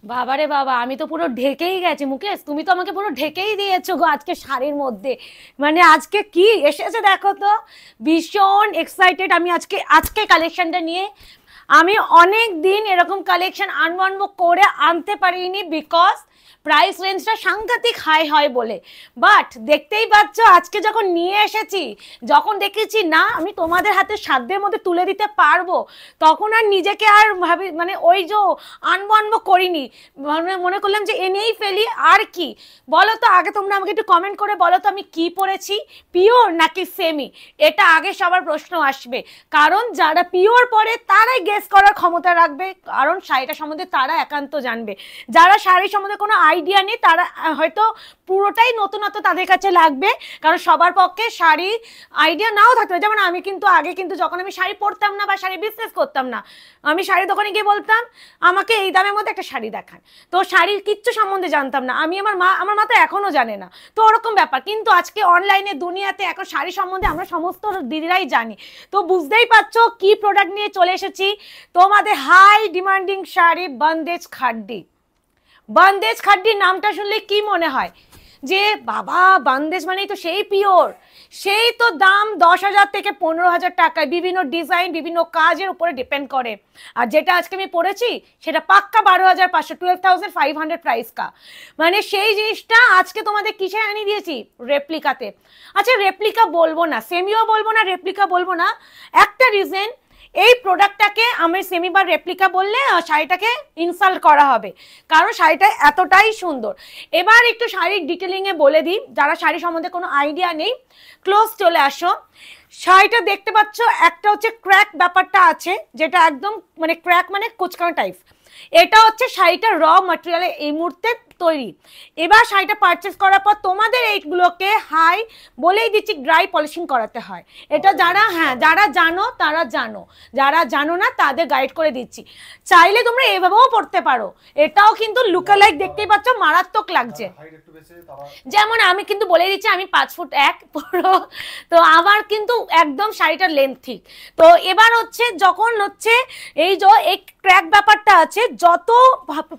বাবারে বাবা, আমি তো পুরো ঢেকেই গেছি মুকেশ, তুমি তো আমাকে পুরো ঢেকেই দিয়েছো গো আজকে শাড়ির মধ্যে। মানে আজকে কি এসেছে দেখো তো, ভীষণ এক্সাইটেড আমি আজকে আজকে কালেকশনটা নিয়ে। আমি অনেক দিন এরকম কালেকশন আনবো করে আনতে পারিনি, বিকজ প্রাইস রেঞ্জটা সাংঘাতিক হাই হয় বলে। বাট দেখতেই পাচ্ছ আজকে যখন নিয়ে এসেছি, যখন দেখেছি না আমি তোমাদের হাতে সাধ্যের মধ্যে তুলে দিতে পারবো, তখন আর নিজেকে আর ভাবি মানে ওই যে আনবো করিনি। মনে করলাম যে এনেই ফেলি আর কি। বলো তো আগে তোমরা আমাকে একটু কমেন্ট করে বলো তো আমি কি পরেছি, পিওর নাকি সেমি? এটা আগে সবার প্রশ্ন আসবে, কারণ যারা পিওর পরে তারাই গেস করার ক্ষমতা রাখবে, কারণ শাড়িটা সম্বন্ধে তারা একান্ত জানবে। যারা শাড়ি সম্বন্ধে কোনো আইডিয়া নেই তারা হয়তো পুরোটাই নতুনত্ব তাদের কাছে লাগবে, কারণ সবার পক্ষে শাড়ি আইডিয়া নাও থাকতে পারে। যেমন আমি কিন্তু আগে কিন্তু যখন আমি শাড়ি পরতাম না বা শাড়ি বিজনেস করতাম না, আমি শাড়ির দোকানে গিয়ে বলতাম আমাকে এই দামের মধ্যে একটা শাড়ি দেখান, তো শাড়ির কিচ্ছু সম্বন্ধে জানতাম না আমি, আমার মা তো এখনো জানে না, তো ওরকম ব্যাপার। কিন্তু আজকে অনলাইনে দুনিয়াতে এখন শাড়ি সম্বন্ধে আমরা সমস্ত দিদিরাই জানি। তো বুঝতেই পারছো কি প্রোডাক্ট নিয়ে চলে এসেছি তোমাদের, high demanding sari bandage খাড্ডি। Bandage খাড্ডির নামটা শুনলে কি মনে হয় যে বাবা বন্দেজ মানেই তো সেই পিওর, সেই তো দাম 10,000 থেকে 15,000 টাকায়, বিভিন্ন ডিজাইন বিভিন্ন কাজের উপরে ডিপেন্ড করে। আর যেটা আজকে আমি পড়েছি সেটা পাক্কা 12,500, 12,500 প্রাইস কা। মানে সেই জিনিসটা আজকে তোমাদের কিসে আনিয়ে দিয়েছি, রেপ্লিকাতে। আচ্ছা রেপ্লিকা বলবো না, সেমিও বলবো না, রেপ্লিকা বলবো না, একটা রিজন, এই প্রোডাক্টটাকে আমি সেমি বা রেপ্লিকা বললে শাড়িটাকে ইনসাল্ট করা হবে, কারণ শাড়িটা এতটাই সুন্দর। এবার একটু শাড়ির ডিটেলিংয়ে বলে দিই, যারা শাড়ি সম্বন্ধে কোনো আইডিয়া নেই ক্লোজ চলে আসো। শাড়িটা দেখতে পাচ্ছ একটা হচ্ছে ক্র্যাক ব্যাপারটা আছে, যেটা একদম মানে ক্র্যাক মানে কোচকানো টাইপ। এটা হচ্ছে শাড়িটা র ম্যাটেরিয়ালে এই মুহূর্তে তৈরি। এবার শাড়িটা পারচেস করার পর তোমাদের এইগুলোকে হাই বলেই দিচ্ছি ড্রাই পলিশিং করাতে হয়। এটা যারা যারা জানো তারা জানো, যারা জানো না তাদের গাইড করে দিচ্ছি। চাইলে তোমরা এভাবেও পড়তে পারো, এটাও কিন্তু লুকালাইক দেখতেই পাচ্ছ মারাত্মক লাগছে। যেমন আমি কিন্তু বলে দিচ্ছি আমি 5 ফুট 1 পুরো, তো আমার কিন্তু একদম শাড়িটার লেন্থ ঠিক। তো এবার হচ্ছে যখন হচ্ছে এই যে এই ক্র্যাক ব্যাপারটা আছে, যত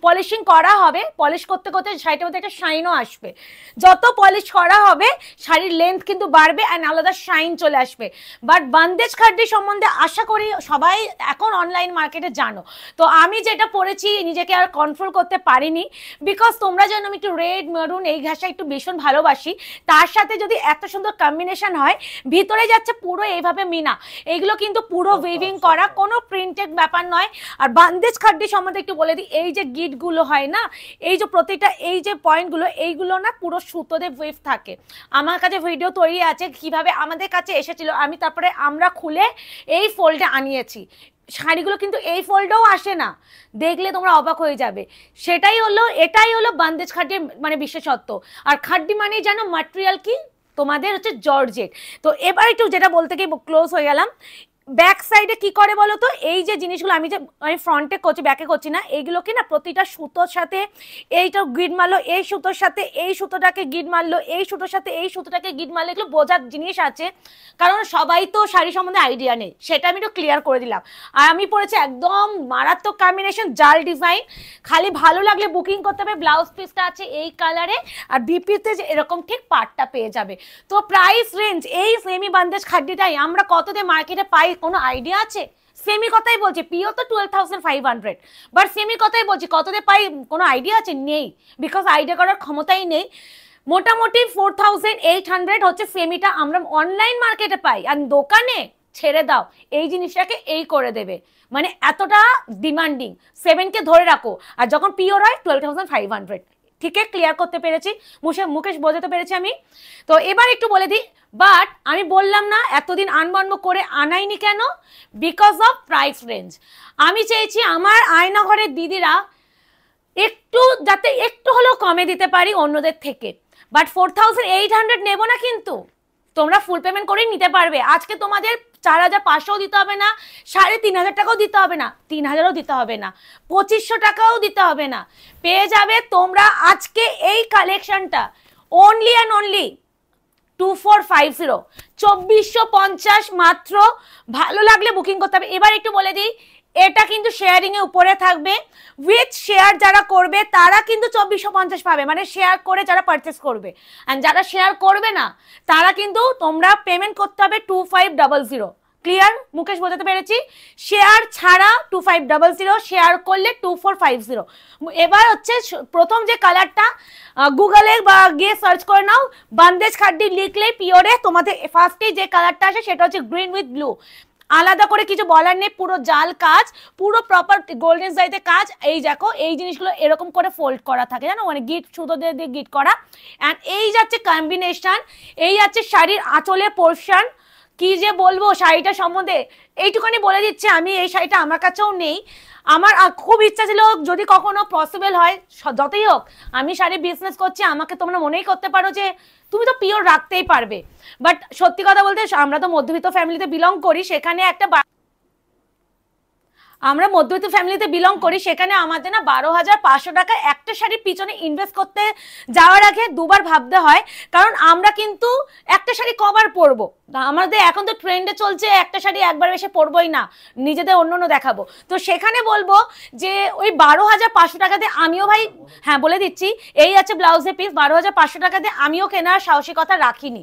পলিশিং করা হবে, পলিশ করতে করতে শাড়িটার মধ্যে একটা শাইনও আসবে, যত পলিশ করা হবে শাড়ির লেন্থ কিন্তু বাড়বে অ্যান্ড আলাদা শাইন চলে আসবে। বাট বন্দেজ খাড্ডি সম্বন্ধে আশা করি সবাই এখন অনলাইন মার্কেটে জানো। তো আমি যেটা পরেছি নিজেকে আর কন্ট্রোল করতে পারিনি, বিকজ তোমরা জানো আমি একটু রেড মেরুন এই ঘাসা একটু ভীষণ ভালোবাসি, তার সাথে যদি এত সুন্দর কম্বিনেশন হয়, ভিতরে যাচ্ছে পুরো এইভাবে মিনা, এইগুলো কিন্তু পুরো উইভিং করা, কোনো প্রিন্টেড ব্যাপার নয়। আর বন্দেজ খাড্ডি সম্বন্ধে একটু বলে দিই, এই যে গিটগুলো হয় না, এই যে প্রতিটা এই যে পয়েন্টগুলো, এইগুলো না পুরো সুতোতে ওয়েভ থাকে। আমার কাছে ভিডিও তৈরি আছে কিভাবে আমাদের কাছে এসেছিল, আমি তারপরে আমরা খুলে এই ফোল্ডে আনিয়েছি। শাড়িগুলো কিন্তু এই ফোল্ডেও আসে না, দেখলে তোমরা অবাক হয়ে যাবে। সেটাই হলো, এটাই হলো বন্দেজ খাড্ডির মানে বিশেষত্ব। আর খাড্ডি মানেই জানো ম্যাটেরিয়াল কি তোমাদের হচ্ছে জর্জেট। তো এবার একটু যেটা বলতে গিয়ে ক্লোজ হয়ে গেলাম, ব্যাক সাইডে কি করে বলো তো, এই যে জিনিসগুলো আমি যে আমি ফ্রন্টে করছি ব্যাকে করছি না, এইগুলোকে না প্রতিটা সুতোর সাথে এইটা গিট মারলো, এই সুতোর সাথে এই সুতোটাকে গিট মারলো, এই সুতোর সাথে এই সুতোটাকে গিট মারলো, এগুলো বোঝার জিনিস আছে, কারণ সবাই তো শাড়ি সম্বন্ধে আইডিয়া নেই, সেটা আমি একটু ক্লিয়ার করে দিলাম। আর আমি পরেছি একদম মারাত্মক কম্বিনেশন জাল ডিজাইন, খালি ভালো লাগলে বুকিং করতে হবে। ব্লাউজ পিসটা আছে এই কালারে, আর বিপিতে যে এরকম ঠিক পার্টটা পেয়ে যাবে। তো প্রাইস রেঞ্জ এই সেমি বন্দেজ খাড্ডিটাই আমরা কততে মার্কেটে পাই কোনো আইডিয়া আছে? সেমি কথাই বলছি, পিও তো 12,500, বাট সেমি কথাই বলছি কততে পাই কোনো আইডিয়া আছে? নেই, বিকজ আইডিয়া করার ক্ষমতাই নেই। মোটামুটি 4,800 হচ্ছে সেমিটা আমরা অনলাইন মার্কেটে পাই, আর দোকানে ছেড়ে দাও এই জিনিসটাকে এই করে দেবে, মানে এতটা ডিমান্ডিং। 7কে ধরে রাখো, আর যখন পিওর হয় 12,500। ঠিক আছে, ক্লিয়ার করতে পেরেছি, মুকেশ বোঝাতে পেরেছি আমি। তো এবার একটু বলে দিই, বাট আমি বললাম না এতদিন আনবন্ব করে আনাইনি কেন, বিকজ অফ প্রাইস রেঞ্জ। আমি চেয়েছি আমার আয়নাঘরের দিদিরা একটু যাতে একটু হলেও কমে দিতে পারি অন্যদের থেকে। বাট 4,800 নেবো না, কিন্তু তোমরা ফুল পেমেন্ট করেই নিতে পারবে। আজকে তোমাদের 4,500 দিতে হবে না, 3,500 টাকাও দিতে হবে না, 3,000ও দিতে হবে না, 2,500 টাকাও দিতে হবে না, পেয়ে যাবে তোমরা আজকে এই কালেকশনটা অনলি অ্যান্ড অনলি 2450, 2,450 মাত্র। ভালো লাগলে বুকিং করতে হবে। এবার একটু বলে দিই, এটা কিন্তু শেয়ারিং এ উপরে থাকবে, উইথ শেয়ার যারা করবে তারা কিন্তু 2450 পাবে, মানে শেয়ার করে যারা পারচেস করবে। এন্ড যারা শেয়ার করবে না তারা কিন্তু তোমরা পেমেন্ট করতে হবে 2500। ক্লিয়ার মুকেশ, বোঝাতে পেরেছি? শেয়ার ছাড়া 2500, শেয়ার করলে 2450। এবার হচ্ছে প্রথম যে কালারটা, গুগলে বা গিয়ে সার্চ করে নাও, বান্দেজ খাড্ডি লিখলে পিওরে তোমাদের ফার্স্টে যে কালারটা আসে সেটা হচ্ছে গ্রিন উইথ ব্লু। আলাদা করে কিছু বলার নেই, পুরো জাল কাজ, পুরো প্রপার গোল্ডেন সাইজে কাজ। এই দেখো এই জিনিসগুলো এরকম করে ফোল্ড করা থাকে, জানো, মানে গিট সুতো দিয়ে দিয়ে গিট করা। অ্যান্ড এই যাচ্ছে কম্বিনেশন, এই যাচ্ছে শাড়ির আঁচলের পোর্শন। কি যে বলবো শাড়িটা সম্বন্ধে, এইটুখানি বলে দিচ্ছে, আমি এই শাড়িটা আমার কাছেও নেই, আমার খুব ইচ্ছা ছিল যদি কখনো পসিবল হয়, যতই হোক আমি শাড়ি বিজনেস করছি, আমাকে তোমরা মনেই করতে পারো যে তুমি তো পিওর রাখতেই পারবে। বাট সত্যি কথা বলতে আমরা তো মধ্যবিত্ত ফ্যামিলিতে বিলং করি, সেখানে আমরা মধ্যবিত্ত ফ্যামিলিতে বিলং করি, সেখানে আমাদের না 12,500 টাকা একটা শাড়ির পিছনে ইনভেস্ট করতে যাওয়ার আগে দুবার ভাবতে হয়। কারণ আমরা কিন্তু একটা শাড়ি কবার পরবো, আমাদের এখন তো ট্রেন্ডে চলছে একটা শাড়ি একবার বেশি পরবোই না, নিজেদের অন্য দেখাবো। তো সেখানে বলবো যে ওই 12,500 টাকাতে আমিও ভাই, হ্যাঁ বলে দিচ্ছি, এই আছে ব্লাউজের পিস, 12,500 টাকাতে আমিও কেনার সাহসিকতা রাখিনি।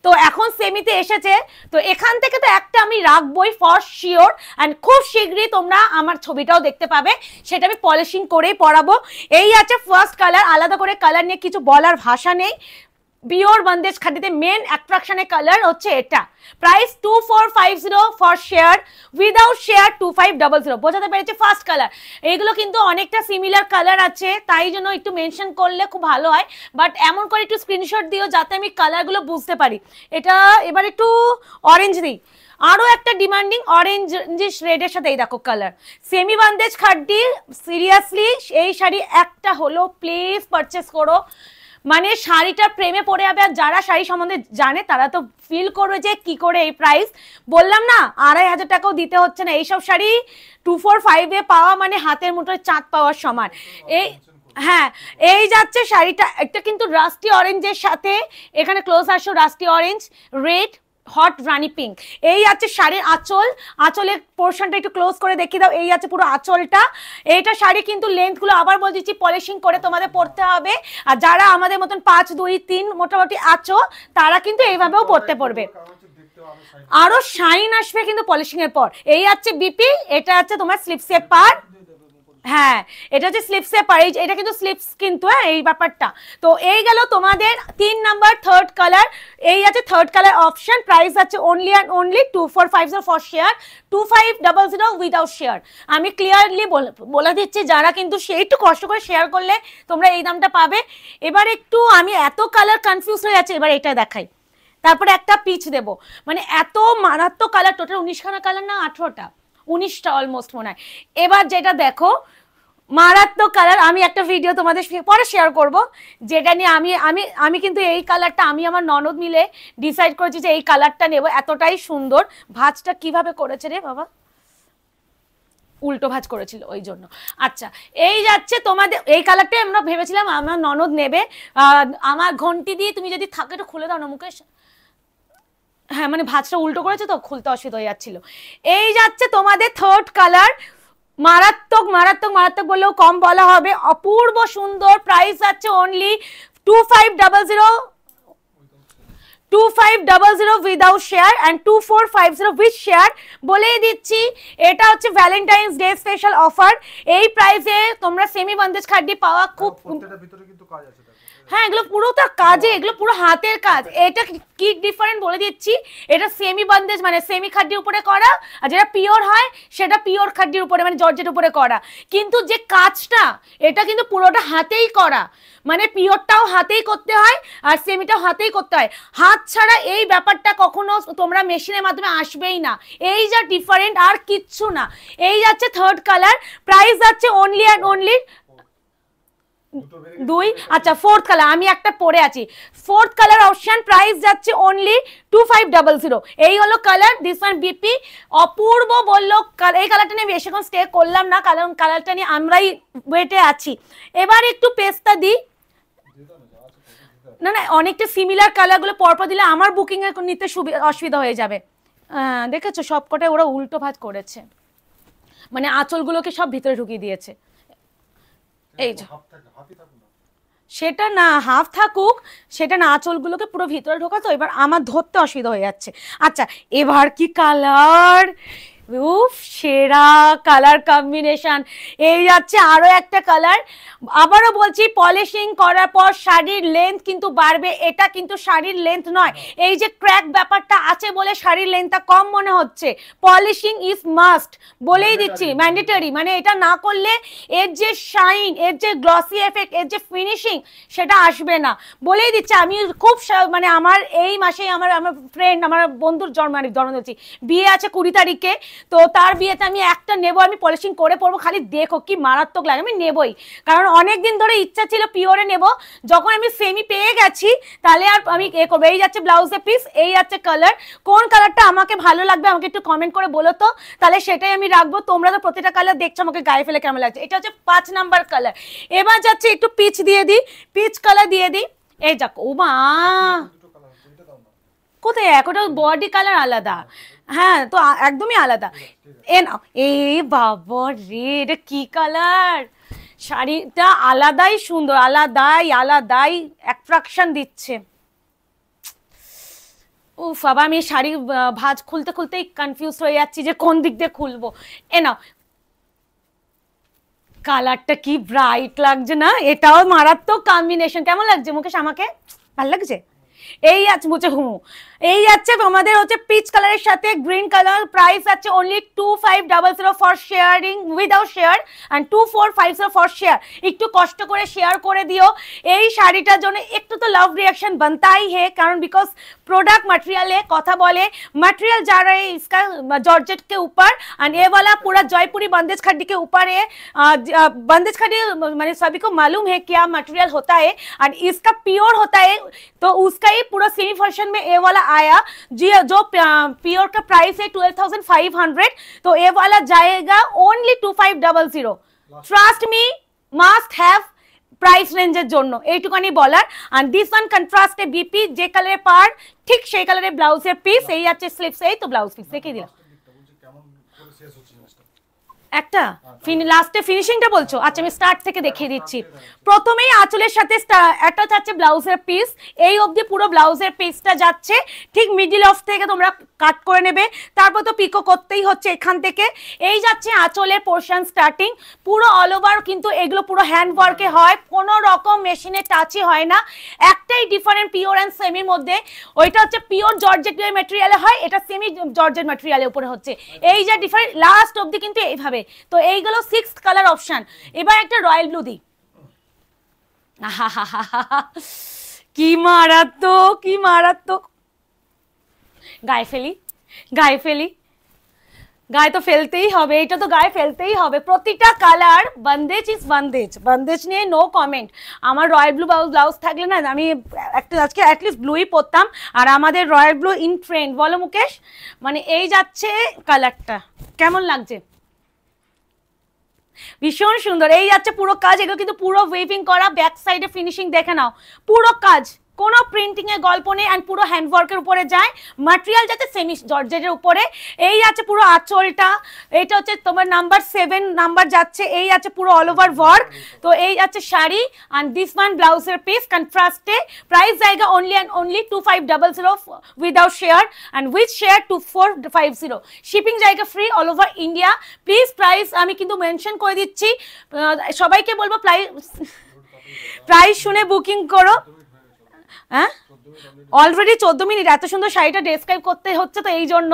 তো এখন সেমিতে এসেছে, তো এখান থেকে তো একটা আমি রাখবোই ফর শিওর। অ্যান্ড খুব শীঘ্রই তোমরা আমার ছবিটাও দেখতে পাবে, সেটা আমি পলিশিং করেই পরাবো। এই আছে ফার্স্ট কালার, আলাদা করে কালার নিয়ে কিছু বলার ভাষা নেই। পিওর বান্দেজ খাদিতে মেন অ্যাট্রাকশনের কালার হচ্ছে এটা। Price 2450 for share, without share 2500। বোঝাতে পেরেছি? First colour. এইগুলো কিন্তু অনেকটা সিমিলার কালার আছে, তাই জন্য একটু মেনশন করলে খুব ভালো হয়। বাট এমন করে একটু স্ক্রিনশট দিও যাতে আমি কালারগুলো বুঝতে পারি। এটা এবার একটু অরেঞ্জ দিই, আরো একটা ডিমান্ডিং অরেঞ্জ রেডের সাথে এই দেখো কালার, সেমি বান্দেজ খাড্ডি। সিরিয়াসলি এই শাড়ি একটা হলো, প্লিজ পারচেস করো, মানে শাড়িটার প্রেমে পড়ে যাবে। আর যারা শাড়ি সম্বন্ধে জানে তারা তো ফিল করবে যে কি করে এই প্রাইস। বললাম না 2,500 টাকাও দিতে হচ্ছে না, এইসব শাড়ি 245 পাওয়া মানে হাতের মুঠোয় চাঁদ পাওয়ার সমান। এই হ্যাঁ, এই যাচ্ছে শাড়িটা, একটা কিন্তু রাস্টি অরেঞ্জের সাথে, এখানে ক্লোজ আসো, রাস্টি অরেঞ্জ, রেড, হট রানি পিঙ্ক। এই আছে শাড়ির আঁচল, আঁচলের পোর্শনটা একটু ক্লোজ করে দেখিয়ে দাও। এই আছে পুরো আঁচলটা। এইটা শাড়ি কিন্তু লেন্থ গুলো আবার বলে দিচ্ছি পলিশিং করে তোমাদের পরতে হবে। আর যারা আমাদের মতন 5, 2, 3 মোটামুটি আছো তারা কিন্তু এইভাবেও পরতে পারবে, আরো শাইন আসবে কিন্তু পলিশিং এর পর। এই আছে বিপি, এটা আছে তোমার স্লিপসের পার, হ্যাঁ এটা হচ্ছে স্লিপসের পার, এটা কিন্তু স্লিপস কিন্তু, হ্যাঁ এই ব্যাপারটা। তো এই গেল তোমাদের 3 নাম্বার থার্ড কালার। এই আছে থার্ড কালার অপশন, প্রাইস আছে only and only 2450 for share, 2500 without share. আমি ক্লিয়ারলি বলে দিচ্ছি, যারা কিন্তু একটু কষ্ট করে শেয়ার করলে তোমরা এই দামটা পাবে। এবার একটু আমি এত কালার কনফিউজ হয়ে যাচ্ছে, এবার এটা দেখাই, তারপরে একটা পিচ দেব। মানে এত মারাত্মক কালার, টোটাল 19খানা কালার না 18টা, 19টা অলমোস্ট মনে হয়। এবার যেটা দেখো মারাত্মক কালার, আমি একটা ভিডিও তোমাদের পরে শেয়ার করব যেটা নিয়ে আমি আমি আমি কিন্তু এই কালারটা আমি আমার ননদ মিলে ডিসাইড করেছি যে এই কালারটা নেব, এতটাই সুন্দর। ভাঁজটা কিভাবে করেছে রে বাবা, উল্টো ভাঁজ করেছিল ওই জন্য। আচ্ছা এই যাচ্ছে তোমাদের এই কালারটাই আমরা ভেবেছিলাম আমার ননদ নেবে। আমার ঘন্টি দিয়ে তুমি যদি থাকে একটু খুলে দাও না মুকেশ, হ্যাঁ মানে ভাঁজটা উল্টো করেছে তো খুলতে অসুবিধা হয়ে যাচ্ছিল। এই যাচ্ছে তোমাদের থার্ড কালার, মারাত্মক মারাত্মক মারাত্মক বললেও কম বলা হবে, অপূর্ব সুন্দর। প্রাইস আছে only 2500 without share and 2450 with share. বলেই দিচ্ছি এটা হচ্ছে ভ্যালেন্টাইন্স ডে স্পেশাল অফার। এই প্রাইসে তোমরা সেমি বান্দেজ খাড্ডি পাওয়া খুব, হ্যাঁ এগুলো পুরো তো কাজে, এগুলো পুরো হাতের কাজ। এটা কি ডিফারেন্ট বলে দিচ্ছি, এটা সেমি বান্দেজ মানে সেমি খাড্ডির উপরে করা, আর যেটা পিওর হয় সেটা পিওর খাড্ডির উপরে মানে জর্জের উপরে করা। কিন্তু যে কাজটা এটা কিন্তু পুরোটা হাতেই করা, মানে পিওরটাও হাতেই করতে হয় আর সেমিটাও হাতেই করতে হয়। হাত ছাড়া এই ব্যাপারটা কখনো তোমরা মেশিনের মাধ্যমে আসবেই না, এই যা ডিফারেন্ট আর কিচ্ছু না। এই যাচ্ছে থার্ড কালার, প্রাইস যাচ্ছে অনলি অ্যান্ড অনলি 2। আচ্ছা ফোর্থ কালার আমি একটা পরে আছি, ফোর্থ কালার অপশন, প্রাইস যাচ্ছে অনলি 2500। এই হলো কালার, দিস ওয়ান বিপি। অপূর্ব বললো, এই কালারটা নিয়ে বেশিক্ষণ স্টে করলাম না কারণ কালারটা নিয়ে আমরাই ওয়েটে আছি। এবার একটু পেস্তা দিই, না না অনেকটা সিমিলার কালারগুলো পরপর দিলে আমার বুকিং এ নিতে অসুবিধা হয়ে যাবে। দেখেছো সবকটাই ওরা উল্টো ভাঁজ করেছে। মানে আঁচলগুলোকে সব ভিতরে ঢুকিয়ে দিয়েছে। এই যে সেটা না হাফ থাকুক, সেটা না, আঁচলগুলোকে পুরো ভিতরে ঢোকাতো, এবার আমার ধরতে অসুবিধা হয়ে যাচ্ছে। আচ্ছা এবার কি কালার, উফ সেরা কালার কম্বিনেশন। এই যাচ্ছে আরো একটা কালার। আবারও বলছি পলিশিং করার পর শাড়ির লেন্থ কিন্তু বাড়বে, এটা কিন্তু শাড়ির লেন্থ নয়। এই যে ক্র্যাক ব্যাপারটা আছে বলে শাড়ির লেন্থটা কম মনে হচ্ছে, পলিশিং ইজ মাস্ট, বলেই দিচ্ছি ম্যান্ডেটরি। মানে এটা না করলে এর যে শাইন, এর যে গ্লসি এফেক্ট, এর যে ফিনিশিং সেটা আসবে না, বলেই দিচ্ছি। আমি খুব মানে আমার এই মাসেই আমার ফ্রেন্ড, আমার বন্ধুর জন্ম দিচ্ছি, বিয়ে আছে 20 তারিখে, তো তার বিয়েতে আমি একটা নেবো, আমি পলিশিং করে পরবো, খালি দেখো কি মারাত্মক লাগে, আমি নেবই। কারণ অনেকদিন ধরে ইচ্ছা ছিল পিওরে নেব, যখন আমি সেমি পেয়ে গেছি তাহলে আর আমি এ করবো। এই যাচ্ছে ব্লাউজের পিস, এই যাচ্ছে কালার। কোন কালারটা আমাকে ভালো লাগবে আমাকে একটু কমেন্ট করে বলো তো, তাহলে সেটাই আমি রাখবো। তোমরা তো প্রতিটা কালার দেখছো, আমাকে গায়ে ফেলে কেমন লাগছে। এটা হচ্ছে 5 নাম্বার কালার। এবার যাচ্ছে একটু পিচ দিয়ে দিই, পিচ কালার দিয়ে দিই। এই যাক, ও মা কোথায়, একটা বডি কালার আলাদা, হ্যাঁ তো একদমই আলাদা। এ নাও, এই বাবা রে, এটা কি কালার, শাড়িটা আলাদাই সুন্দর, আলাদাই অ্যাট্রাকশন দিচ্ছে। উফ বাবা, আমি শাড়ি ভাঁজ খুলতেই কনফিউজ হয়ে যাচ্ছি যে কোন দিক দিয়ে খুলবো। এ নাও, কালারটা কি ব্রাইট লাগছে না, এটাও মারাত্মক কম্বিনেশন। কেমন লাগছে মুকেশ, আমাকে ভালো লাগছে? এই আছে মুছে হুঁ, এই যাচ্ছে আমাদের হচ্ছে পিচ কালারের সাথে গ্রিন কালার। প্রাইস আছে only 2500 for sharing without share and 2450 for share. একটু কষ্ট করে শেয়ার করে দিও। এই শাড়িটার জন্য একটু তো লাভ রিয়াকশন बनताई है, কারণ বিকজ प्रोडक्ट मटेरियल है, কথা বলে मटेरियल जा रहा है इसका जॉर्जेट के ऊपर एंड ये वाला पूरा जयपुरी बंदेज खड्डी के ऊपर है। बंदेज खड्डी मैंने सभी को मालूम है क्या मटेरियल होता है एंड इसका प्योर होता है, तो उसका ही पूरा सेमी फंक्शन में ये वाला आया जी। जो प्योर का प्राइस है 12,500, तो ये वाला जाएगा only 2500। Trust me, mast have price রেঞ্জের জন্য এইটুকানি বলার। আর দিস ওয়ান কন্ট্রাস্টে বিপি, যে কালারে পার ঠিক সেই কালারে ব্লাউজের পিস। এই আছে স্লিপস, এই তো ব্লাউজ পিস দেখিয়ে দিলাম একটা। লাস্টে ফিনিশিংটা বলছো? আচ্ছা আমি স্টার্ট থেকে দেখিয়ে দিচ্ছি। প্রথমেই আঁচলের সাথে একটা যাচ্ছে ব্লাউজের পিস, এই অবধি পুরো ব্লাউজের পিসটা যাচ্ছে। ঠিক মিডিল অফ থেকে তোমরা কাট করে নেবে, তারপর তো পিকো করতেই হচ্ছে এখান থেকে। এই যাচ্ছে আঁচলের পোর্শন স্টার্টিং, পুরো অল ওভার কিন্তু এগুলো পুরো হ্যান্ড ওয়ার্কে হয়, কোনো রকম মেশিনে টাচই হয় না। একটাই ডিফারেন্ট পিওর অ্যান্ড সেমির মধ্যে, ওইটা হচ্ছে পিওর জর্জেটের ম্যাটেরিয়ালে হয়, এটা সেমি জর্জেট ম্যাটেরিয়ালের উপরে হচ্ছে। এই যে ডিফারেন্ট লাস্ট অবধি কিন্তু এইভাবে। তো এইগুলো 6th কালার অপশন। এবার একটা রয়্যাল ব্লু দিই, কি মারাত্মক, কি মারাত্মক। গায়ে ফেলি, গায়ে ফেলি, গায়ে তো ফেলতেই হবে, এটা তো গায়ে ফেলতেই হবে। প্রতিটা colour bandage is bandage, bandage নিয়ে নো কমেন্ট। আমার রয়্যাল ব্লু ব্লাউজ থাকলে না আমি একটা আজকে অ্যাটলিস্ট ব্লুই পরতাম। আর আমাদের রয়্যাল ব্লু ইন ট্রেন্ড, বলো মুকেশ। মানে এই যাচ্ছে কালারটা, কেমন লাগছে? ভীষণ সুন্দর। এই যাচ্ছে পুরো কাজ, এগুলো কিন্তু পুরো ওয়েভিং করা। ব্যাক সাইডে ফিনিশিং দেখে নাও, পুরো কাজ, কোনো প্রিন্টিং এর গল্প নেই। এন্ড পুরো হ্যান্ডওয়ার্কের উপরে যায়, ম্যাটেরিয়াল যাচ্ছে সেমি জর্জেটের উপরে। এই যাচ্ছে পুরো আঁচলটা, এইটা হচ্ছে তোমার নাম্বার 7 নাম্বার যাচ্ছে। এই আছে পুরো অল ওভার ওয়ার্ক। তো এই যাচ্ছে শাড়ি এন্ড দিস ওয়ান ব্লাউজের পিস কন্ট্রাস্টে। প্রাইস জায়গা only and only 2500 without share and with share 2450। Shipping জায়গা free all over India. Please price আমি কিন্তু মেনশন করে দিচ্ছি, সবাইকে বলবো প্রাইস শুনে বুকিং করো। হ্যাঁ অলরেডি 14 মিনিট। এত সুন্দর শাড়িটা ডেসক্রাইব করতে হচ্ছে তো এই জন্য।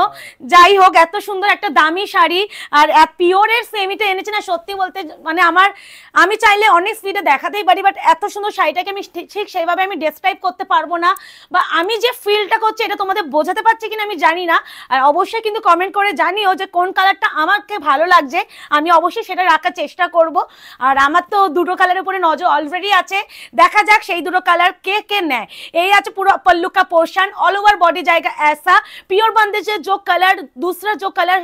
যাই হোক, এত সুন্দর একটা দামি শাড়ি আর পিওরের সেমিটা এনেছে না, সত্যি বলতে মানে আমি চাইলে অনেক স্পিডে দেখাতেই পারি, বাট এত সুন্দর শাড়িটাকে আমি ঠিক সেইভাবে আমি ডেসক্রাইব করতে পারবো না, বা আমি যে ফিলটা করছি এটা তোমাদের বোঝাতে পারছি কিনা আমি জানি না। আর অবশ্যই কিন্তু কমেন্ট করে জানিও যে কোন কালারটা আমাকে ভালো লাগছে, আমি অবশ্যই সেটা রাখার চেষ্টা করব। আর আমার তো দুটো কালারের উপরে নজর অলরেডি আছে, দেখা যাক সেই দুটো কালার কে কে নেয়। এই আছে পুরো पल्लू का पोर्शन, ऑल ओवर बॉडी जाएगा ऐसा। प्योर बंदेज जो कलर, दूसरा जो कलर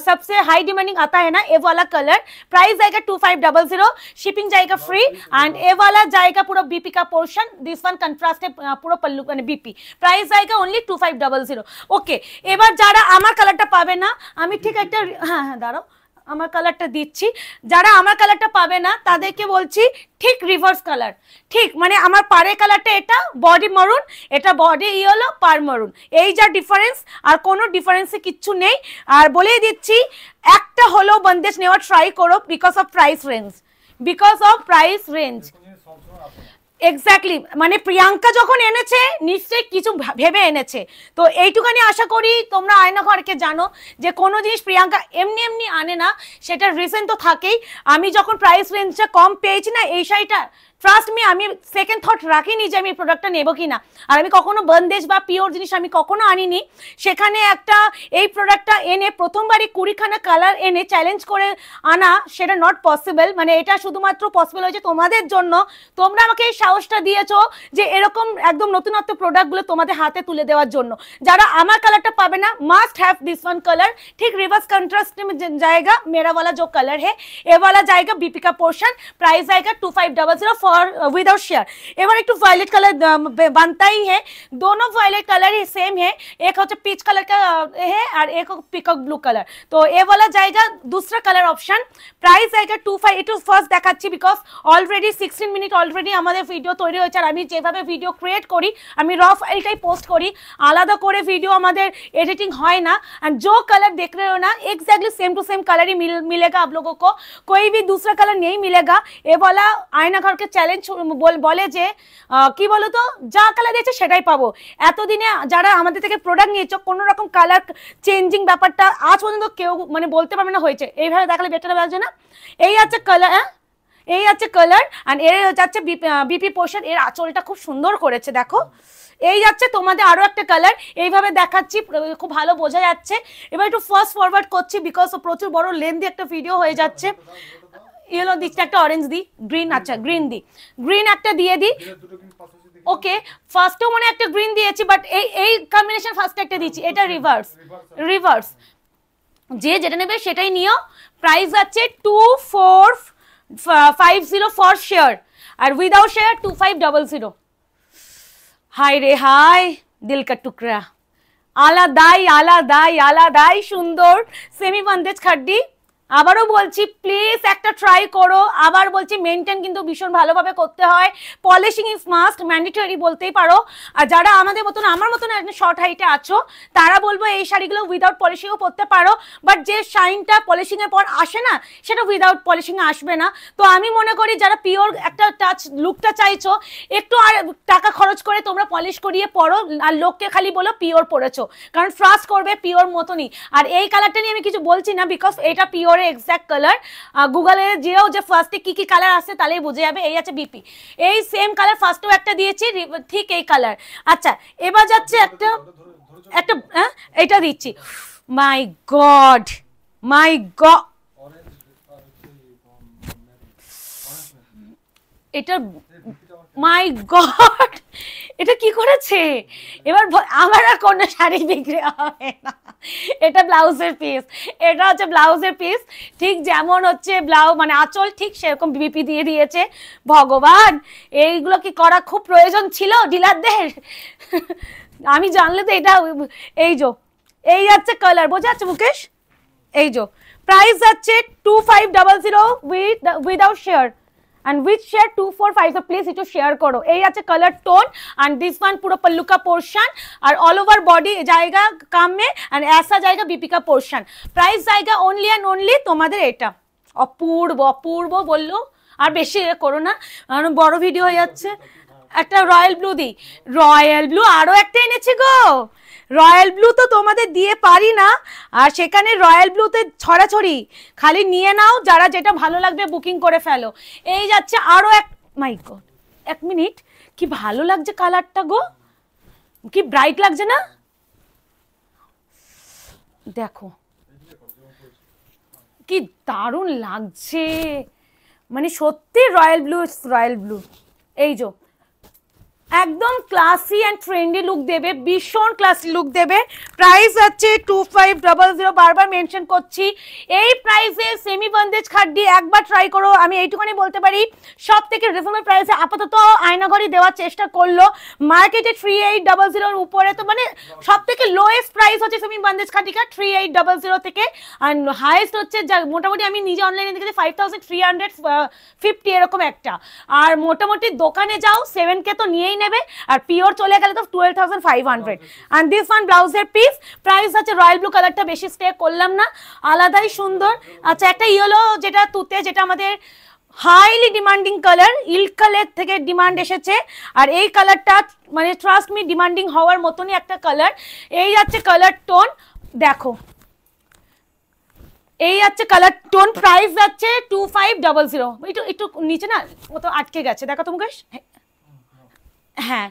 सबसे हाई डिमांडिंग आता है ना, ये वाला कलर। प्राइस जाएगा 2500, शिपिंग जाएगा फ्री एंड ये वाला जाएगा पूरा बीपी का पोर्शन। दिस वन कंट्रास्ट है पूरा पल्लू মানে बीपी। प्राइस जाएगा ओनली 2500। ओके, এবার যারা আমার কালারটা পাবে না, আমি ঠিক একটা হ্যাঁ দাঁড়াও, আমার কালারটা দিচ্ছি, যারা আমার কালারটা পাবে না তাদেরকে বলছি ঠিক রিভার্স কালার, ঠিক মানে আমার পাড়ের কালারটা এটা বডি মারুন, এটা বডি ইয়েলো পার মারুন, এই যা ডিফারেন্স, আর কোনো ডিফারেন্সে কিচ্ছু নেই। আর বলেই দিচ্ছি একটা হলো বন্দেজ নেওয়া ট্রাই করো because of price range, because of price range. Exactly, মানে প্রিয়াঙ্কা যখন এনেছে নিশ্চয়ই কিছু ভেবে এনেছে, তো এইটুখানি আশা করি তোমরা আয়না ঘরকে জানো যে কোনো জিনিস প্রিয়াঙ্কা এমনি এমনি আনে না, সেটার রিজন তো থাকেই। আমি যখন প্রাইস রেঞ্জটা কম পেয়েছি না এই শাড়িটা, ট্রাস্ট মি আমি সেকেন্ড থট রাখিনি যে আমি প্রোডাক্টটা নেবো কি না। আর আমি কখনো বন্দেজ বা পিওর জিনিস আমি কখনো আনিনি, সেখানে একটা এই প্রোডাক্টটা এনে প্রথমবারই 20খানা কালার এনে চ্যালেঞ্জ করে আনা, সেটা নট পসিবল। মানে এটা শুধুমাত্র পসিবল হয়েছে তোমাদের জন্য, তোমরা আমাকে এই সাহসটা দিয়েছো যে এরকম একদম নতুনত্ব প্রোডাক্টগুলো তোমাদের হাতে তুলে দেওয়ার জন্য। যারা আমার কালারটা পাবে না must have this one colour, ঠিক रिवर्स कंट्रास्ट में जाएगा मेरा वाला जो कलर है, ये वाला जाएगा बीपी का पोर्शन, प्राइस आएगा 2500 फॉर विदाउट शेयर। এবার একটু वायलेट कलर बनता ही है, दोनों वायलेट कलर ही सेम है, एक होता पीच कलर का है और एक पिकॉक ब्लू कलर, तो ये वाला जाएगा दूसरा कलर ऑप्शन। प्राइस आएगा 25। একটু ফার্স্ট দেখাচ্ছি বিকজ অলরেডি 16 মিনিট অলরেডি আমাদের ভিডিও তৈরি হয়েছে, আর আমি যেভাবে ভিডিও ক্রিয়েট করি আমি র ফাইলটাই পোস্ট করি, আলাদা করে ভিডিও আমাদের एडिटिंग হয় না। एंड जो कलर देख रहे हो ना exactly same to same colour ही मिलेगा आप लोगों को, कोई भी दूसरा कलर नहीं मिलेगा। ये वाला आयना घर के চ্যালেঞ্জ বলে যে কি বলো তো যা কালার দিয়েছে সেটাই পাবো। এতদিনে যারা আমাদের থেকে প্রোডাক্ট নিয়েছো কোনো রকম কালার চেঞ্জিং ব্যাপারটা আজ পর্যন্ত কেউ মানে বলতে পারবে না হয়েছে, এইভাবে দেখালে বেটার লাগছে না। এই আছে কালার, এই আছে কালার, আর এর যাচ্ছে বিপি পোর্শন, এর আঁচলটা খুব সুন্দর করেছে দেখো। এই যাচ্ছে তোমাদের আরো একটা কালার, এইভাবে দেখাচ্ছি খুব ভালো বোঝা যাচ্ছে। এবার একটু ফাস্ট ফরওয়ার্ড করছি বিকজ প্রচুর বড় লেন্থি একটা ভিডিও হয়ে যাচ্ছে। ইয়েলো দিচ্ছে, একটা অরেঞ্জ দি, গ্রিন, আচ্ছা গ্রিন দি, গ্রিন একটা দিয়ে দি। ওকে ফার্স্টেও মনে একটা গ্রিন দিয়েছি বাট এই কম্বিনেশন ফার্স্টে একটা দিয়েছি, এটা রিভার্স, রিভার্স যে যেটা নেবে সেটাই নিও। প্রাইস যাচ্ছে 2450 ফর শেয়ার, আর উইদাউট শেয়ার 2500। হাই রে হাই দিল কা টুকরা, আলাদাই আলাদাই আলাদাই সুন্দর সেমি বন্দেজ খাড্ডি। আবারও বলছি প্লিজ একটা ট্রাই করো, আবার বলছি মেনটেন কিন্তু ভীষণ ভালোভাবে করতে হয়, পলিশিং ইজ মাস্ট ম্যান্ডেটরি বলতেই পারো। আর যারা আমাদের মতন আমার মতন একজন শর্ট হাইটে আছো তারা বলবো এই শাড়িগুলো উইদাউট পলিশিংও পরতে পারো, বাট যে শাইনটা পলিশিংয়ের পর আসে না সেটা উইদাউট পলিশিংয়ে আসবে না। তো আমি মনে করি যারা পিওর একটা টাচ লুকটা চাইছো একটু আর টাকা খরচ করে তোমরা পলিশ করিয়ে পরো, আর লোককে খালি বলো পিওর পরেছো, কারণ ফ্রাস্ট করবে পিওর মতনই। আর এই কালারটা নিয়ে আমি কিছু বলছি না বিকজ এটা পিওর এক্সাক্ট কালার, গুগলে যেও যে ফার্স্টে কি কি কালার আসছে তাহলেই বুঝে যাবে। এই আছে বিপি, এই সেম কালার ফার্স্টেও একটা দিয়েছি ঠিক এই কালার। আচ্ছা এবার যাচ্ছে একটা একটা এটা দিচ্ছি, মাই গড মাই গড, এটা মাই গড এটা কি করেছে। এবার আমার আর কোনো শাড়ি বিক্রি হবে না, এটা ব্লাউজের পিস, এটা হচ্ছে ব্লাউজের পিস, ঠিক যেমন হচ্ছে ব্লাউজ মানে আঁচল ঠিক সেরকম বিপি দিয়ে দিয়েছে। ভগবান এইগুলো কি করা খুব প্রয়োজন ছিল ডিলারদের, আমি জানলে তো এটা। এই যো এই যাচ্ছে কালার, বোঝা যাচ্ছে মুকেশ, এই যো প্রাইস যাচ্ছে 2500 without share and with share 245, so please একটু শেয়ার করো। এই আছে colour tone and this one পুরো পল্লু का पोर्शन और ऑल ओवर बॉडी जाएगा काम में and ऐसा जाएगा बीपी का पोर्शन। प्राइस जाएगा ओनली एंड ओनली তোমাদের এটা। অপূর্ব অপূর্ব বললো, আর বেশি করো না কারণ বড় ভিডিও হয়ে যাচ্ছে। একটা রয়্যাল ব্লু দি, রয়্যাল ব্লু আরো একটা এনেছি গো, রয়্যাল ব্লু তো তোমাদের দিয়ে পারি না, আর সেখানে রয়্যাল ব্লুতে ছড়াছড়ি, খালি নিয়ে নাও যারা যেটা ভালো লাগবে বুকিং করে ফেলো। এই যাচ্ছে আরো এক, মাই গড এক মিনিট, কি ভালো লাগছে কালারটা গো, কি ব্রাইট লাগছে না, দেখো কি দারুণ লাগছে, মানে সত্যি রয়্যাল ব্লু, রয়্যাল ব্লু। এই যো একদম ক্লাসি অ্যান্ড ট্রেন্ডি লুক দেবে, ভীষণ ক্লাসি লুক দেবে। প্রাইস আছে 2500, বারবার মেনশন করছি। এই প্রাইসে সেমি বন্দেজ খাড্ডি একবার ট্রাই করো। আমি এইটুখানি বলতে পারি সব থেকে রিজনেবল প্রাইসে আপাতত আয়নাঘরই দেওয়ার চেষ্টা করলো। মার্কেটে 3800 উপরে, তো মানে সব থেকে লোয়েস্ট প্রাইস হচ্ছে সেমি বন্দেজ খাড্ডিকা 3800 থেকে, আর হাইয়েস্ট হচ্ছে মোটামুটি আমি নিজে অনলাইনে দেখেছি 5350 এরকম একটা। আর মোটামুটি দোকানে যাও 7K তো নিয়েই নেবে, আর পিওর চলে গেলে তো 12,500। আর দিস ওয়ান ব্লাউজের পিস প্রাইস আছে রয়্যাল ব্লু কালারটা বেশি স্টে করলাম না, আলাদাই সুন্দর। আচ্ছা, একটা ইয়েলো যেটা তুতে, যেটা আমাদের হাইলি ডিমান্ডিং কালার, ইল্ক কালার থেকে ডিমান্ড এসেছে, আর এই কালারটা মানে ট্রাস্ট মি ডিমান্ডিং হওয়ার মতনই একটা কালার। এই যাচ্ছে কালার টোন, দেখো এই যাচ্ছে কালার টোন। প্রাইস যাচ্ছে 2500। একটু একটু নিচে না, ও তো আটকে গেছে, দেখো তো মুকেশ। হ্যাঁ,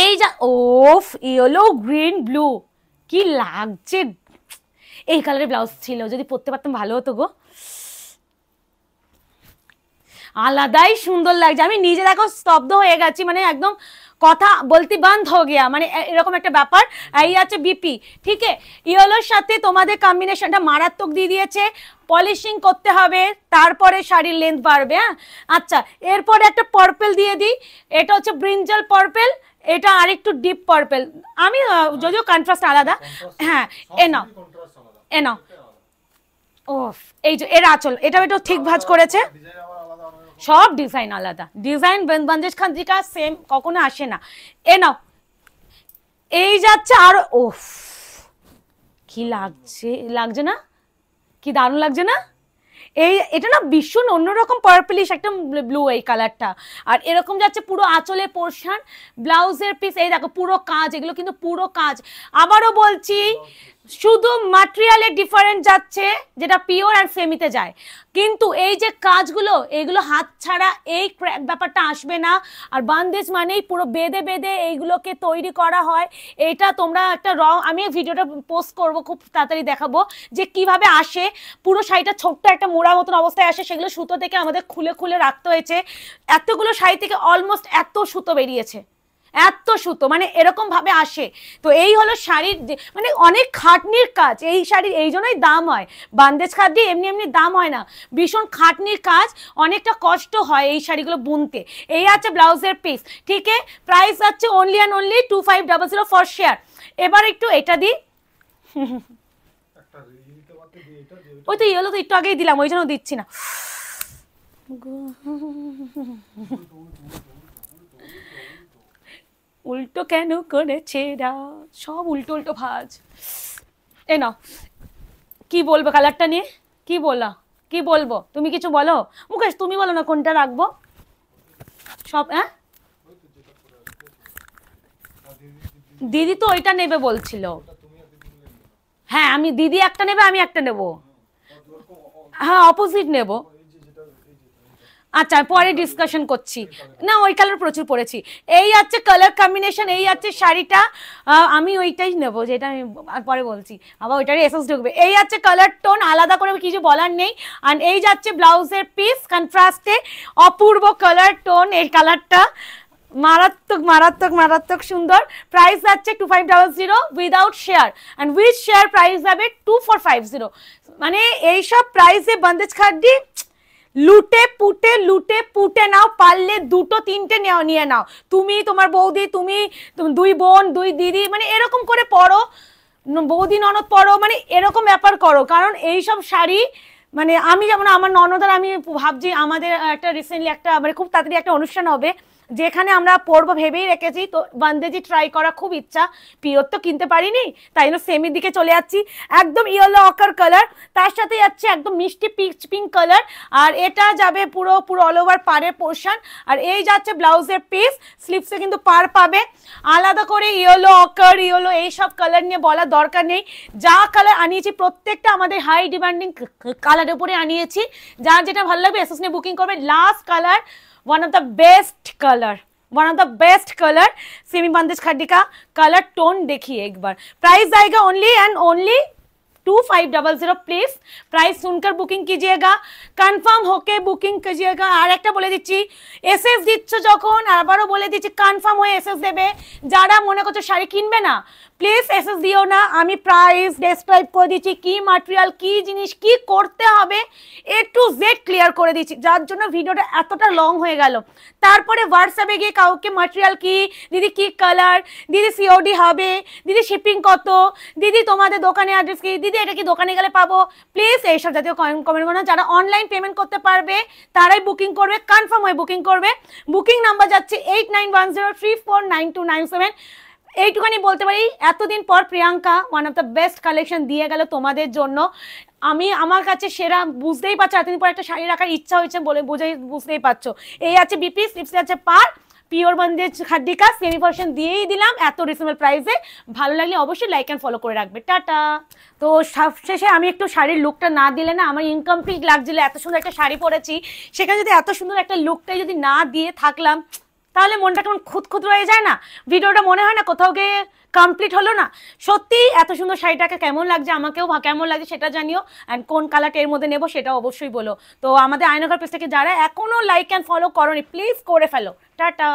এই যা ওফ ইয়েলো গ্রিন ব্লু কি লাগছে। এই কালারের ব্লাউজ ছিল, যদি পরতে পারতাম ভালো হতো গো, আলাদাই সুন্দর লাগছে। আমি নিজে দেখো স্তব্ধ হয়ে গেছি, মানে একদম কথা বলতে বন্ধ হয়ে গিয়া, মানে এরকম একটা ব্যাপার। এই আছে বিপি, ঠিক আছে। ইয়েলোর সাথে তোমাদের কম্বিনেশনটা মারাত্মক দিয়ে দিয়েছে। পলিশিং করতে হবে, তারপরে শাড়ির লেন্থ বাড়বে। হ্যাঁ, আচ্ছা, এরপরে একটা পার্পল দিয়ে দিই। এটা হচ্ছে ব্রিঞ্জাল পার্পল, এটা আরেকটু ডিপ পার্পল। আমি যদিও কন্ট্রাস্ট আলাদা। হ্যাঁ, এ নাও এ নাও। ওফ, এই যে এর আঁচল, এটা একটু ঠিক ভাঁজ করেছে। সব ডিজাইন আলাদা, ডিজাইন বন্দেজ খাদিকা সেম কখনো আসে না। এ নাও, এই যাচ্ছে। আর ওফ, কি লাগছে, লাগছে না? কি দারুণ লাগছে না? এই এটা না ভীষণ অন্যরকম পার্পলিশ একটা ব্লু এই কালারটা। আর এরকম যাচ্ছে পুরো আঁচলের পোর্শন, ব্লাউজের পিস এই দেখো পুরো কাজ, এগুলো কিন্তু পুরো কাজ। আবারও বলছি, শুধু ম্যাটেরিয়ালের ডিফারেন্স যাচ্ছে, যেটা পিওর আর সেমিতে যায়, কিন্তু এই যে কাজগুলো এইগুলো হাত ছাড়া এই ব্যাপারটা আসবে না। আর বান্দেজ মানেই পুরো বেঁধে বেঁধে এইগুলোকে তৈরি করা হয়। এটা তোমরা একটা আমি ভিডিওটা পোস্ট করব, খুব তাড়াতাড়ি দেখাবো যে কিভাবে আসে। পুরো শাড়িটা ছোট্ট একটা মোড়া মতন অবস্থায় আসে, সেগুলো সুতো থেকে আমাদের খুলে খুলে রাখতে হয়েছে। এতগুলো শাড়ি থেকে অলমোস্ট এত সুতো বেরিয়েছে, এত সুতো, মানে এরকম ভাবে আসে। তো এই হলো শাড়ির মানে অনেক খাটনির কাজ। এই শাড়ির এই জন্যই দাম হয়, বান্দেজ খাদি এমনি এমনি দাম হয় না, ভীষণ খাটনির কাজ, অনেকটা কষ্ট হয় এই শাড়িগুলো বুনতে। এই আছে ব্লাউজের পিস, ঠিক আছে। প্রাইস আছে only and only 2500 for share. এবার একটু এটা দিই, ওই তো ইয়েলো তো একটু আগেই দিলাম, ওই জন্য দিচ্ছি না। উল্টো কেন করেছে সব উল্টো উল্টো ভাজ। এ নাও, কি বলবো কালারটা নিয়ে, কি বলবো, তুমি কিছু বলো মুকেশ, তুমি বলো না কোনটা রাখবো সব। হ্যাঁ, দিদি তো ওইটা নেবে বলছিল। হ্যাঁ, আমি দিদি একটা নেবে, আমি একটা নেবো। হ্যাঁ, অপোজিট নেবো। আচ্ছা, পরে ডিসকাশন করছি না, ওই কালার প্রচুর পরেছি। এই আছে কালার কম্বিনেশন, এই আছে শাড়িটা। আমি ওইটাই নেবো, যেটা আমি পরে বলছি, আবার ওইটারই এসেন্স ঢুকবে। এই আছে কালার টোন, আলাদা করে কিছু বলার নেই। আর এই যাচ্ছে ব্লাউজের পিস, কন্ট্রাস্টে অপূর্ব কালার টোন। এই কালারটা মারাত্মক মারাত্মক মারাত্মক সুন্দর। প্রাইস যাচ্ছে 2500 without share, and with share price যাবে 2450। মানে এইসব প্রাইসে বন্দেজ খাড্ডি লুটে পুটে নাও, পারলে দুটো তিনটে নিয়ে নাও। তুমি, তোমার বৌদি, তুমি দুই বোন, দুই দিদি, মানে এরকম করে পরো, বৌদি ননদ পরো, মানে এরকম ব্যাপার করো। কারণ এইসব শাড়ি মানে আমি যেমন আমার ননদার, আমি ভাবছি আমাদের একটা রিসেন্টলি একটা মানে খুব তাড়াতাড়ি একটা অনুষ্ঠান হবে, যেখানে আমরা পরবো ভেবেই রেখেছি। তো বান্দেজি ট্রাই করা খুব ইচ্ছা, পিওর তো কিনতে পারিনি, তাই জন্য সেমির দিকে চলে যাচ্ছি। একদম ইয়েলো অকার কালার, তার সাথে যাচ্ছে একদম মিষ্টি পিঙ্ক কালার, আর এটা যাবে পুরো অল ওভার পাড়ের পোর্শন। আর এই যাচ্ছে ব্লাউজের পিস, স্লিভসে কিন্তু পার পাবে। আলাদা করে ইয়েলো অকার, ইয়েলো এইসব কালার নিয়ে বলার দরকার নেই। যা কালার আনিয়েছি প্রত্যেকটা আমাদের হাই ডিমান্ডিং কালারের উপরে আনিয়েছি। যার যেটা ভালো লাগবে এসএস নিয়ে বুকিং করবে। Last colour, one of the best color semi बंदेज खड्डी का कलर टोन देखिए एक बार। प्राइस आएगा only and only 2500। Please price सुनकर बुकिंग कीजिएगा, কনফার্ম হোকে বুকিং कीजिएगा। আর একটা বলে দিচ্ছি, এসএস দিচ্ছ যখন আবারও বলে দিচ্ছি কনফার্ম হয়ে এসএস দেবে। যারা মনে করছো শাড়ি কিনবে না প্লিজ এসএস দিও না, আমি প্রাইস ডেসক্রাইব করে দিচ্ছি, কি ম্যাটেরিয়াল কি জিনিস কি করতে হবে এ টু জেড ক্লিয়ার করে দিচ্ছি, যার জন্য ভিডিওটা এতটা লং হয়ে গেল। তারপরে হোয়াটসঅ্যাপে গিয়ে কাউকে ম্যাটেরিয়াল কি দিদি, কি কালার দিদি, সিওডি হবে দিদি, শিপিং কত দিদি, তোমাদের দোকানে অ্যাড্রেস কি দিদি, এটা কি দোকানে গেলে পাবো, প্লিজ এইসব জাতীয় কমেন্ট করো না। যারা অনলাইন পেমেন্ট করতে পারবে তারাই বুকিং করবে, কনফার্ম হয়ে বুকিং করবে। বুকিং নাম্বার যাচ্ছে 8910349297। এইটুখানি বলতে পারি, এতদিন পর Priyanka one of the best collection দিয়ে গেল তোমাদের জন্য। আমি আমার কাছে সেরা, বুঝতেই পারছো এতদিন পর একটা শাড়ি রাখার ইচ্ছা হয়েছে বলে বুঝতেই পারছো। এই আছে বিপি, স্লিপসে আছে পার, পিওর বন্দেজ খাদ্যিকা, সেমি ভার্সন দিয়েই দিলাম এত রিজনেবল প্রাইসে। ভালো লাগলে অবশ্যই লাইক অ্যান্ড ফলো করে রাখবে। টাটা। তো সবশেষে আমি একটু শাড়ির লুকটা না দিলে না আমার ইনকমপ্লিট লাগছিল। এত সুন্দর একটা শাড়ি পরেছি, সেখানে যদি এত সুন্দর একটা লুকটাই যদি না দিয়ে থাকলাম তাহলে মনটা কেমন খুঁত রয়ে যায় না, ভিডিওটা মনে হয় না কোথাও গিয়ে কমপ্লিট হলো না। সত্যি এত সুন্দর শাড়িটাকে কেমন লাগছে, আমাকেও কেমন লাগছে সেটা জানিও, অ্যান্ড কোন কালারটা এর মধ্যে নেবো সেটা অবশ্যই বলো। তো আমাদের আয়নাঘর পেজটাকে যারা এখনো লাইক অ্যান্ড ফলো করোনি প্লিজ করে ফেলো। টাটা।